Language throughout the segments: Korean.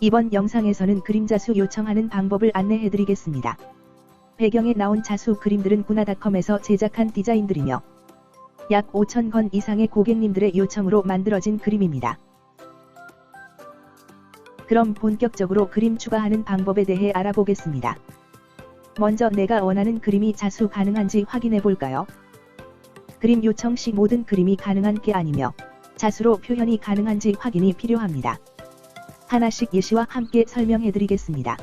이번 영상에서는 그림 자수 요청하는 방법을 안내해드리겠습니다. 배경에 나온 자수 그림들은 구나닷컴에서 제작한 디자인들이며 약 5,000건 이상의 고객님들의 요청으로 만들어진 그림입니다. 그럼 본격적으로 그림 추가하는 방법에 대해 알아보겠습니다. 먼저 내가 원하는 그림이 자수 가능한지 확인해 볼까요? 그림 요청 시 모든 그림이 가능한 게 아니며 자수로 표현이 가능한지 확인이 필요합니다. 하나씩 예시와 함께 설명해 드리겠습니다.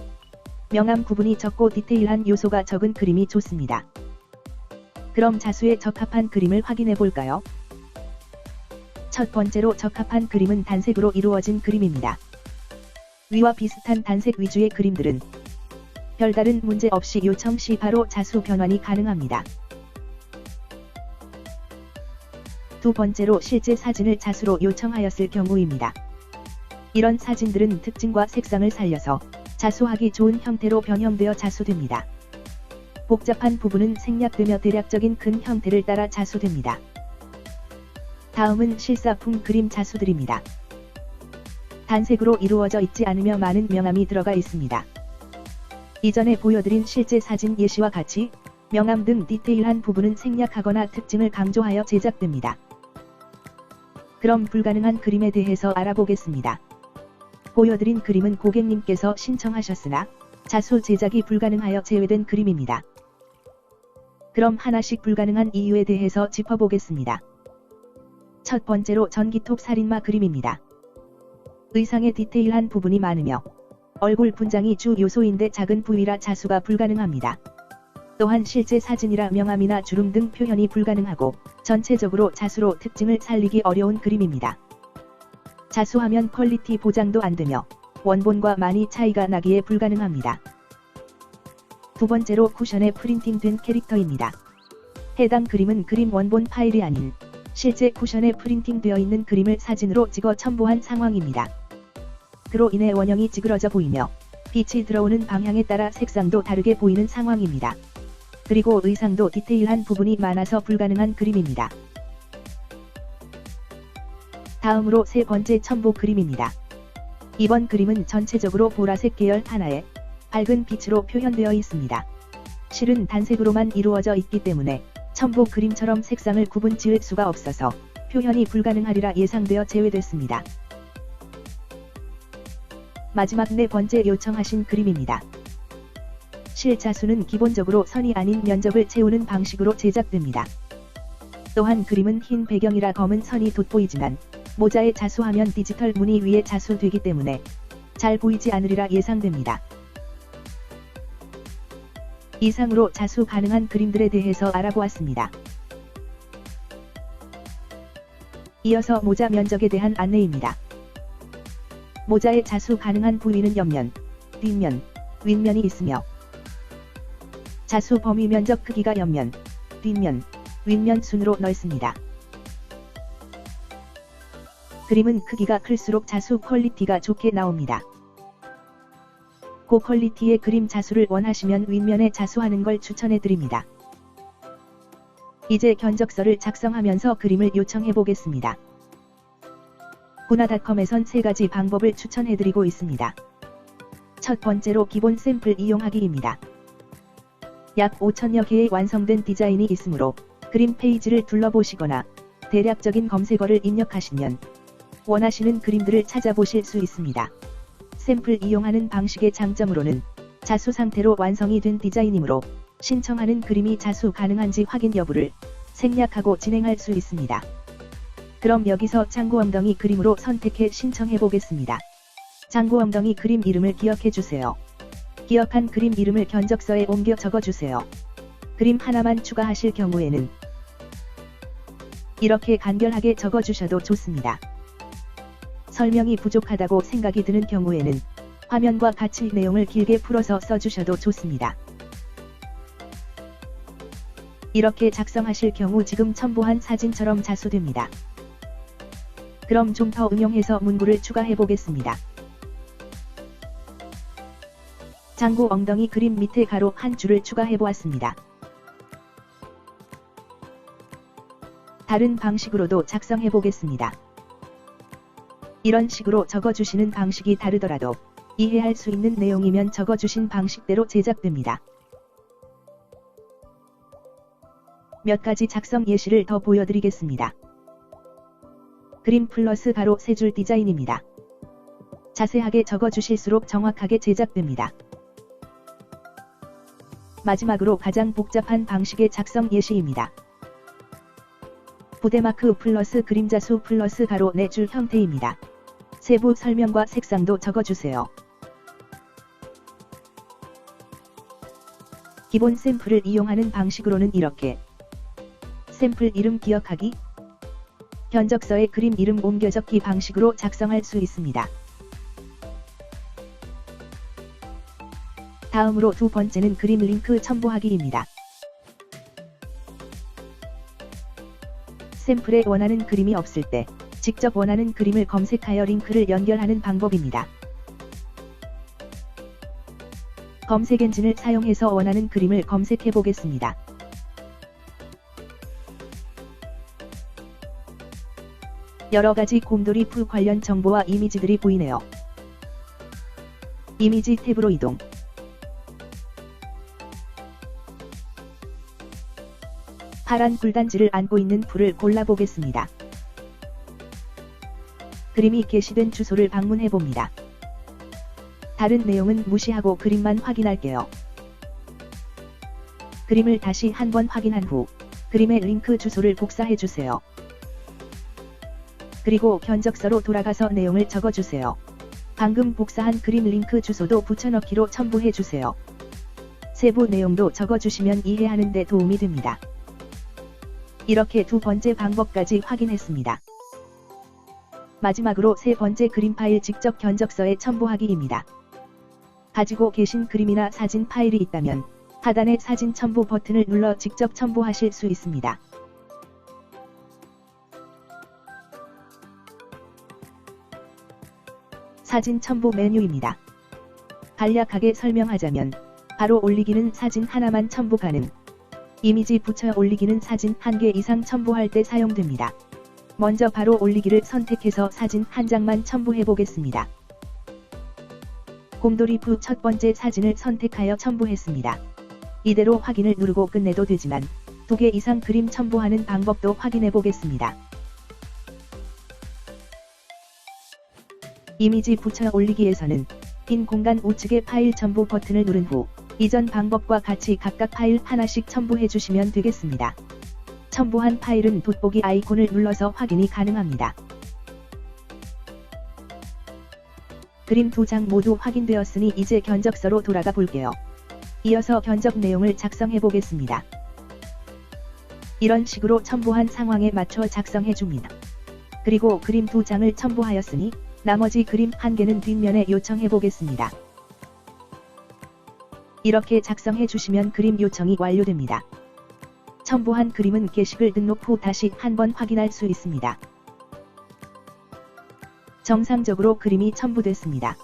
명암 구분이 적고 디테일한 요소가 적은 그림이 좋습니다. 그럼 자수에 적합한 그림을 확인해 볼까요? 첫 번째로 적합한 그림은 단색으로 이루어진 그림입니다. 위와 비슷한 단색 위주의 그림들은 별다른 문제 없이 요청 시 바로 자수 변환이 가능합니다. 두 번째로 실제 사진을 자수로 요청하였을 경우입니다. 이런 사진들은 특징과 색상을 살려서 자수하기 좋은 형태로 변형되어 자수됩니다. 복잡한 부분은 생략되며 대략적인 큰 형태를 따라 자수됩니다. 다음은 실사품 그림 자수들입니다. 단색으로 이루어져 있지 않으며 많은 명암이 들어가 있습니다. 이전에 보여드린 실제 사진 예시와 같이 명암 등 디테일한 부분은 생략하거나 특징을 강조하여 제작됩니다. 그럼 불가능한 그림에 대해서 알아보겠습니다. 보여드린 그림은 고객님께서 신청하셨으나 자수 제작이 불가능하여 제외된 그림입니다. 그럼 하나씩 불가능한 이유에 대해서 짚어보겠습니다. 첫 번째로 전기톱 살인마 그림입니다. 의상에 디테일한 부분이 많으며 얼굴 분장이 주 요소인데 작은 부위라 자수가 불가능합니다. 또한 실제 사진이라 명암이나 주름 등 표현이 불가능하고 전체적으로 자수로 특징을 살리기 어려운 그림입니다. 자수하면 퀄리티 보장도 안되며 원본과 많이 차이가 나기에 불가능합니다. 두 번째로 쿠션에 프린팅된 캐릭터입니다. 해당 그림은 그림 원본 파일이 아닌 실제 쿠션에 프린팅되어 있는 그림을 사진으로 찍어 첨부한 상황입니다. 그로 인해 원형이 찌그러져 보이며 빛이 들어오는 방향에 따라 색상도 다르게 보이는 상황입니다. 그리고 의상도 디테일한 부분이 많아서 불가능한 그림입니다. 다음으로 세 번째 첨부 그림입니다. 이번 그림은 전체적으로 보라색 계열 하나에 밝은 빛으로 표현되어 있습니다. 실은 단색으로만 이루어져 있기 때문에 첨부 그림처럼 색상을 구분 지을 수가 없어서 표현이 불가능하리라 예상되어 제외됐습니다. 마지막 네 번째 요청하신 그림입니다. 실자수는 기본적으로 선이 아닌 면적을 채우는 방식으로 제작됩니다. 또한 그림은 흰 배경이라 검은 선이 돋보이지만 모자에 자수하면 디지털 무늬 위에 자수되기 때문에 잘 보이지 않으리라 예상됩니다. 이상으로 자수 가능한 그림들에 대해서 알아보았습니다. 이어서 모자 면적에 대한 안내입니다. 모자에 자수 가능한 부위는 옆면, 뒷면, 윗면이 있으며 자수 범위 면적 크기가 옆면, 뒷면, 윗면 순으로 넓습니다. 그림은 크기가 클수록 자수 퀄리티가 좋게 나옵니다. 고퀄리티의 그림 자수를 원하시면 윗면에 자수하는 걸 추천해드립니다. 이제 견적서를 작성하면서 그림을 요청해 보겠습니다. 구나닷컴에선 3가지 방법을 추천해드리고 있습니다. 첫 번째로 기본 샘플 이용하기입니다. 약 5,000여 개의 완성된 디자인이 있으므로 그림 페이지를 둘러보시거나 대략적인 검색어를 입력하시면 원하시는 그림들을 찾아보실 수 있습니다. 샘플 이용하는 방식의 장점으로는 자수 상태로 완성이 된 디자인이므로 신청하는 그림이 자수 가능한지 확인 여부를 생략하고 진행할 수 있습니다. 그럼 여기서 짱구 엉덩이 그림으로 선택해 신청해 보겠습니다. 짱구 엉덩이 그림 이름을 기억해 주세요. 기억한 그림 이름을 견적서에 옮겨 적어주세요. 그림 하나만 추가하실 경우에는 이렇게 간결하게 적어주셔도 좋습니다. 설명이 부족하다고 생각이 드는 경우에는 화면과 같이 내용을 길게 풀어서 써주셔도 좋습니다. 이렇게 작성하실 경우 지금 첨부한 사진처럼 자수됩니다. 그럼 좀 더 응용해서 문구를 추가해 보겠습니다. 짱구 엉덩이 그림 밑에 가로 한 줄을 추가해 보았습니다. 다른 방식으로도 작성해 보겠습니다. 이런 식으로 적어주시는 방식이 다르더라도 이해할 수 있는 내용이면 적어주신 방식대로 제작됩니다. 몇 가지 작성 예시를 더 보여드리겠습니다. 그림 플러스 가로 3줄 디자인입니다. 자세하게 적어주실수록 정확하게 제작됩니다. 마지막으로 가장 복잡한 방식의 작성 예시입니다. 부대마크 플러스 그림자수 플러스 가로 4줄 형태입니다. 세부 설명과 색상도 적어주세요. 기본 샘플을 이용하는 방식으로는 이렇게 샘플 이름 기억하기, 견적서에 그림 이름 옮겨 적기 방식으로 작성할 수 있습니다. 다음으로 두 번째는 그림 링크 첨부하기입니다. 샘플에 원하는 그림이 없을 때 직접 원하는 그림을 검색하여 링크를 연결하는 방법입니다. 검색 엔진을 사용해서 원하는 그림을 검색해 보겠습니다. 여러가지 곰돌이 풀 관련 정보와 이미지들이 보이네요. 이미지 탭으로 이동. 파란 불단지를 안고 있는 풀을 골라보겠습니다. 그림이 게시된 주소를 방문해봅니다. 다른 내용은 무시하고 그림만 확인할게요. 그림을 다시 한번 확인한 후 그림의 링크 주소를 복사해주세요. 그리고 견적서로 돌아가서 내용을 적어주세요. 방금 복사한 그림 링크 주소도 붙여넣기로 첨부해주세요. 세부 내용도 적어주시면 이해하는 데 도움이 됩니다. 이렇게 두 번째 방법까지 확인했습니다. 마지막으로 세 번째 그림 파일 직접 견적서에 첨부하기입니다. 가지고 계신 그림이나 사진 파일이 있다면 하단의 사진 첨부 버튼을 눌러 직접 첨부하실 수 있습니다. 사진 첨부 메뉴입니다. 간략하게 설명하자면 바로 올리기는 사진 하나만 첨부 가능, 이미지 붙여 올리기는 사진 1개 이상 첨부할 때 사용됩니다. 먼저 바로 올리기를 선택해서 사진 한 장만 첨부해 보겠습니다. 곰돌이 푸 첫 번째 사진을 선택하여 첨부했습니다. 이대로 확인을 누르고 끝내도 되지만 2개 이상 그림 첨부하는 방법도 확인해 보겠습니다. 이미지 붙여 올리기에서는 빈 공간 우측의 파일 첨부 버튼을 누른 후 이전 방법과 같이 각각 파일 하나씩 첨부해 주시면 되겠습니다. 첨부한 파일은 돋보기 아이콘을 눌러서 확인이 가능합니다. 그림 2장 모두 확인되었으니 이제 견적서로 돌아가 볼게요. 이어서 견적 내용을 작성해 보겠습니다. 이런 식으로 첨부한 상황에 맞춰 작성해 줍니다. 그리고 그림 2장을 첨부하였으니 나머지 그림 1개는 뒷면에 요청해 보겠습니다. 이렇게 작성해 주시면 그림 요청이 완료됩니다. 첨부한 그림은 게시글 등록 후 다시 한번 확인할 수 있습니다. 정상적으로 그림이 첨부됐습니다.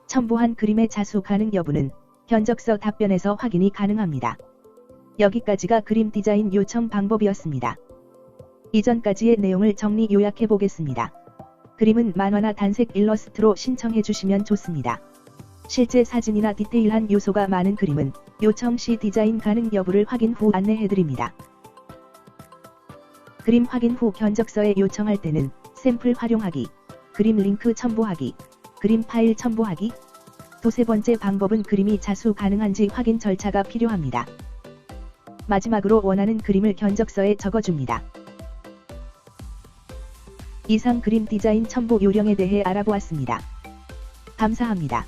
첨부한 그림의 자수 가능 여부는 견적서 답변에서 확인이 가능합니다. 여기까지가 그림 디자인 요청 방법이었습니다. 이전까지의 내용을 정리 요약해 보겠습니다. 그림은 만화나 단색 일러스트로 신청해 주시면 좋습니다. 실제 사진이나 디테일한 요소가 많은 그림은 요청 시 디자인 가능 여부를 확인 후 안내해 드립니다. 그림 확인 후 견적서에 요청할 때는 샘플 활용하기, 그림 링크 첨부하기, 그림 파일 첨부하기, 두세 번째 방법은 그림이 자수 가능한지 확인 절차가 필요합니다. 마지막으로 원하는 그림을 견적서에 적어줍니다. 이상 그림 디자인 첨부 요령에 대해 알아보았습니다. 감사합니다.